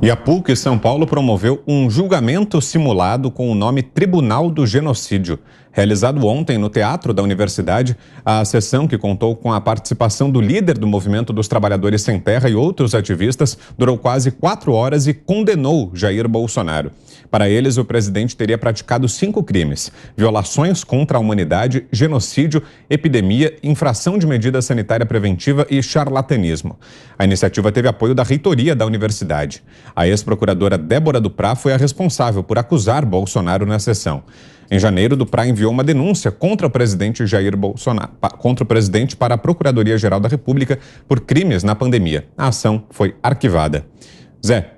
E a PUC São Paulo promoveu um julgamento simulado com o nome Tribunal do Genocídio. Realizado ontem no Teatro da Universidade, a sessão, que contou com a participação do líder do Movimento dos Trabalhadores Sem Terra e outros ativistas, durou quase 4 horas e condenou Jair Bolsonaro. Para eles, o presidente teria praticado 5 crimes: violações contra a humanidade, genocídio, epidemia, infração de medida sanitária preventiva e charlatanismo. A iniciativa teve apoio da reitoria da universidade. A ex-procuradora Débora Duprá foi a responsável por acusar Bolsonaro na sessão. Em janeiro, Duprá enviou uma denúncia contra o presidente Jair Bolsonaro, para a Procuradoria-Geral da República por crimes na pandemia. A ação foi arquivada. Zé.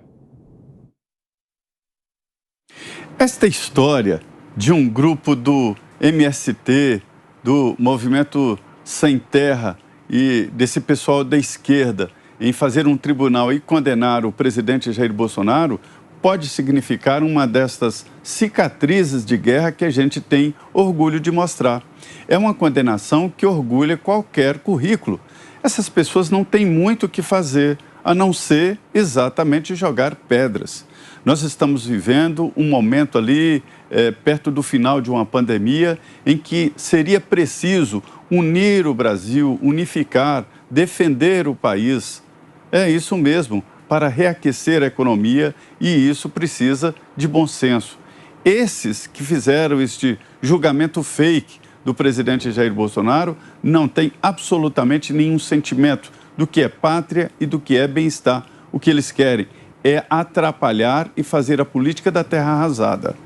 Esta história de um grupo do MST, do Movimento Sem Terra e desse pessoal da esquerda em fazer um tribunal e condenar o presidente Jair Bolsonaro pode significar uma destas cicatrizes de guerra que a gente tem orgulho de mostrar. É uma condenação que orgulha qualquer currículo. Essas pessoas não têm muito o que fazer, a não ser exatamente jogar pedras. Nós estamos vivendo um momento ali, perto do final de uma pandemia, em que seria preciso unir o Brasil, unificar, defender o país. É isso mesmo, para reaquecer a economia, e isso precisa de bom senso. Esses que fizeram este julgamento fake do presidente Jair Bolsonaro não têm absolutamente nenhum sentimento do que é pátria e do que é bem-estar. O que eles querem é atrapalhar e fazer a política da terra arrasada.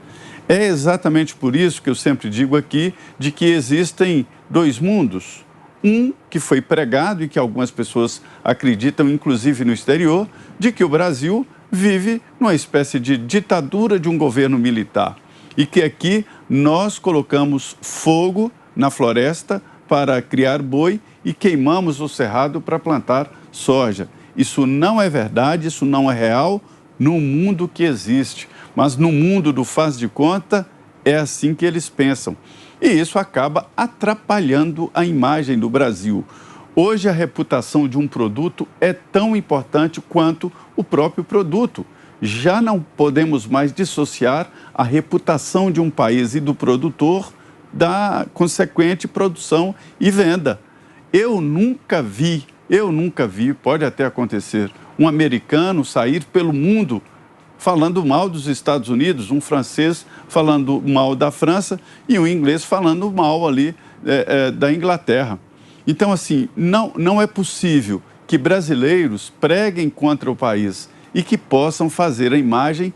É exatamente por isso que eu sempre digo aqui de que existem 2 mundos. Um que foi pregado e que algumas pessoas acreditam, inclusive no exterior, de que o Brasil vive numa espécie de ditadura de um governo militar e que aqui nós colocamos fogo na floresta para criar boi e queimamos o cerrado para plantar soja. Isso não é verdade, isso não é real no mundo que existe, mas no mundo do faz de conta é assim que eles pensam. E isso acaba atrapalhando a imagem do Brasil. Hoje, a reputação de um produto é tão importante quanto o próprio produto. Já não podemos mais dissociar a reputação de um país e do produtor da consequente produção e venda. Eu nunca vi, pode até acontecer, um americano sair pelo mundo falando mal dos Estados Unidos, um francês falando mal da França e um inglês falando mal ali da Inglaterra. Então, assim, não é possível que brasileiros preguem contra o país e que possam fazer a imagem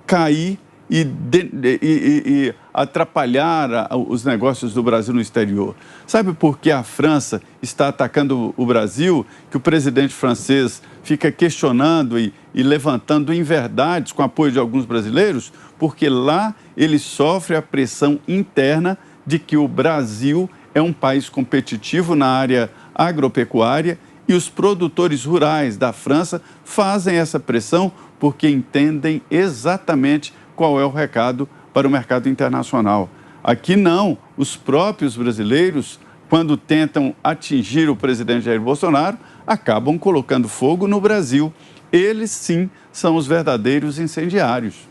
cair e atrapalhar os negócios do Brasil no exterior. Sabe por que a França está atacando o Brasil? Que o presidente francês fica questionando e levantando inverdades com apoio de alguns brasileiros? Porque lá ele sofre a pressão interna de que o Brasil é um país competitivo na área agropecuária e os produtores rurais da França fazem essa pressão porque entendem exatamente qual é o recado para o mercado internacional. Aqui não, os próprios brasileiros, quando tentam atingir o presidente Jair Bolsonaro, acabam colocando fogo no Brasil. Eles, sim, são os verdadeiros incendiários.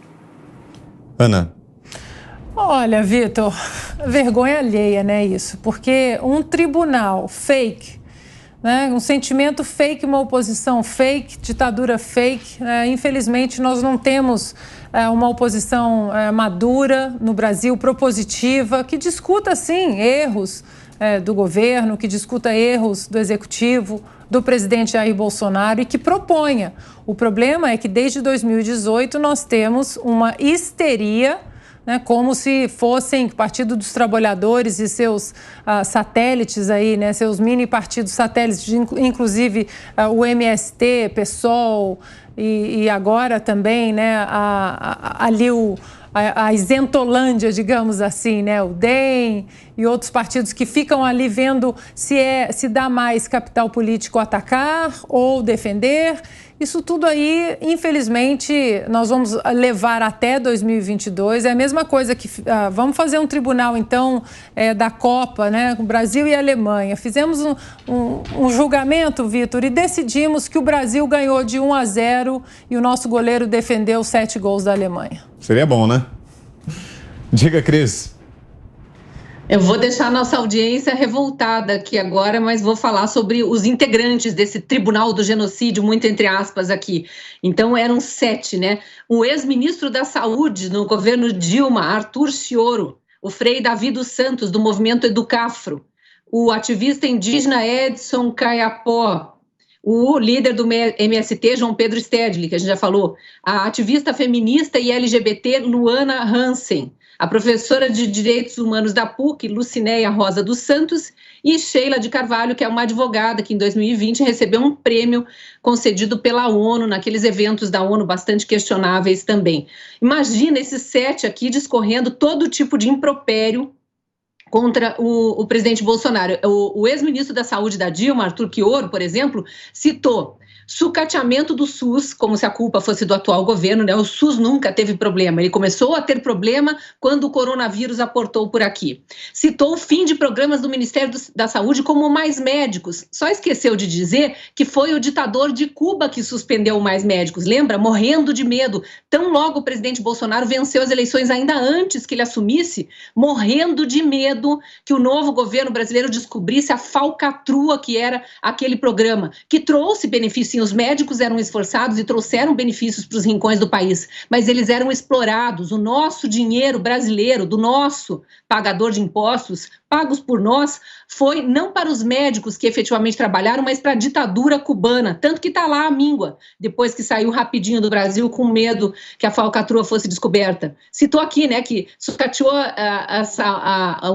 Ana. Olha, Vitor, vergonha alheia, né, isso? Porque um tribunal fake, né, um sentimento fake, uma oposição fake, ditadura fake, infelizmente nós não temos uma oposição madura no Brasil, propositiva, que discuta, sim, erros do governo, que discuta erros do executivo, do presidente Jair Bolsonaro e que proponha. O problema é que desde 2018 nós temos uma histeria, né, como se fossem Partido dos Trabalhadores e seus satélites aí, né, seus mini partidos satélites, inclusive o MST, PSOL e agora também, né, ali a isentolândia, digamos assim, né, o DEM e outros partidos que ficam ali vendo se dá mais capital político atacar ou defender. Isso tudo aí, infelizmente, nós vamos levar até 2022. É a mesma coisa que vamos fazer um tribunal, então, da Copa, né? Com o Brasil e a Alemanha. Fizemos um julgamento, Vitor, e decidimos que o Brasil ganhou de 1-0 e o nosso goleiro defendeu 7 gols da Alemanha. Seria bom, né? Diga, Cris. Eu vou deixar a nossa audiência revoltada aqui agora, mas vou falar sobre os integrantes desse Tribunal do Genocídio, muito entre aspas aqui. Então eram 7, né? O ex-ministro da Saúde no governo Dilma, Arthur Chioro, o Frei Davi dos Santos, do movimento Educafro, o ativista indígena Edson Caiapó, o líder do MST, João Pedro Stedley, que a gente já falou, a ativista feminista e LGBT Luana Hansen, a professora de Direitos Humanos da PUC, Lucinéia Rosa dos Santos, e Sheila de Carvalho, que é uma advogada que em 2020 recebeu um prêmio concedido pela ONU, naqueles eventos da ONU bastante questionáveis também. Imagina esses 7 aqui discorrendo todo tipo de impropério contra o presidente Bolsonaro. O ex-ministro da Saúde da Dilma, Arthur Chioro, por exemplo, citou sucateamento do SUS, como se a culpa fosse do atual governo, né? O SUS nunca teve problema, ele começou a ter problema quando o coronavírus aportou por aqui. Citou o fim de programas do Ministério da Saúde como Mais Médicos, só esqueceu de dizer que foi o ditador de Cuba que suspendeu o Mais Médicos, lembra? Morrendo de medo, tão logo o presidente Bolsonaro venceu as eleições ainda antes que ele assumisse, morrendo de medo que o novo governo brasileiro descobrisse a falcatrua que era aquele programa, que trouxe benefícios. Sim, os médicos eram esforçados e trouxeram benefícios para os rincões do país, mas eles eram explorados. O nosso dinheiro brasileiro, do nosso pagador de impostos, pagos por nós, foi não para os médicos que efetivamente trabalharam, mas para a ditadura cubana, tanto que está lá a míngua, depois que saiu rapidinho do Brasil com medo que a falcatrua fosse descoberta. Citou aqui, né, que sucateou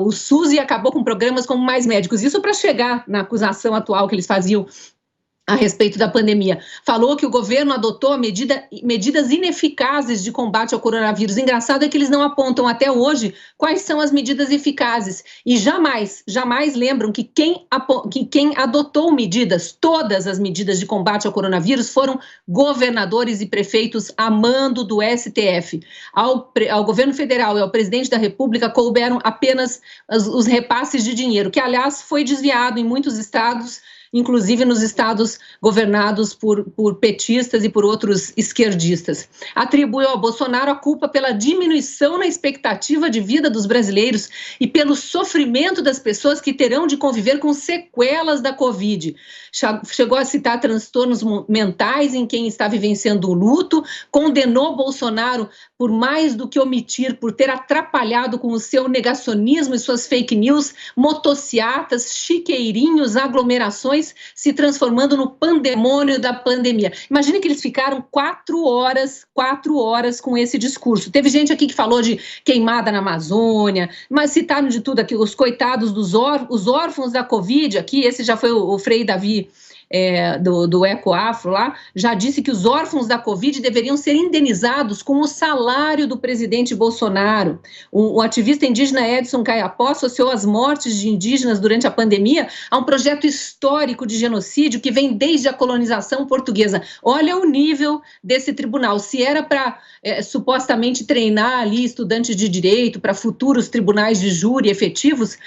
o SUS e acabou com programas como Mais Médicos. Isso para chegar na acusação atual que eles faziam a respeito da pandemia. Falou que o governo adotou medidas ineficazes de combate ao coronavírus. Engraçado é que eles não apontam até hoje quais são as medidas eficazes. E jamais lembram que quem adotou medidas, todas as medidas de combate ao coronavírus, foram governadores e prefeitos a mando do STF. Ao governo federal e ao presidente da República couberam apenas os repasses de dinheiro, que, aliás, foi desviado em muitos estados, inclusive nos estados governados por petistas e por outros esquerdistas. Atribuiu ao Bolsonaro a culpa pela diminuição na expectativa de vida dos brasileiros e pelo sofrimento das pessoas que terão de conviver com sequelas da Covid. Chegou a citar transtornos mentais em quem está vivenciando o luto, condenou Bolsonaro por mais do que omitir, por ter atrapalhado com o seu negacionismo e suas fake news, motociatas, chiqueirinhos, aglomerações, se transformando no pandemônio da pandemia. Imagina que eles ficaram 4 horas com esse discurso. Teve gente aqui que falou de queimada na Amazônia, mas citaram de tudo aqui, os coitados os órfãos da Covid aqui, esse já foi o Frei Davi do Ecoafro lá, já disse que os órfãos da Covid deveriam ser indenizados com o salário do presidente Bolsonaro. O ativista indígena Edson Caiapó associou as mortes de indígenas durante a pandemia a um projeto histórico de genocídio que vem desde a colonização portuguesa. Olha o nível desse tribunal. Se era para supostamente treinar ali estudantes de direito para futuros tribunais de júri efetivos,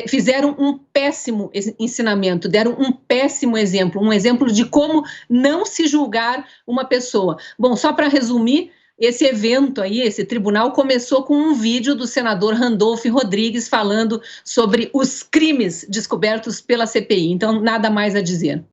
fizeram um péssimo ensinamento, deram um péssimo exemplo. Um exemplo de como não se julgar uma pessoa. Bom, só para resumir, esse evento aí, esse tribunal, começou com um vídeo do senador Randolph Rodrigues falando sobre os crimes descobertos pela CPI. Então, nada mais a dizer.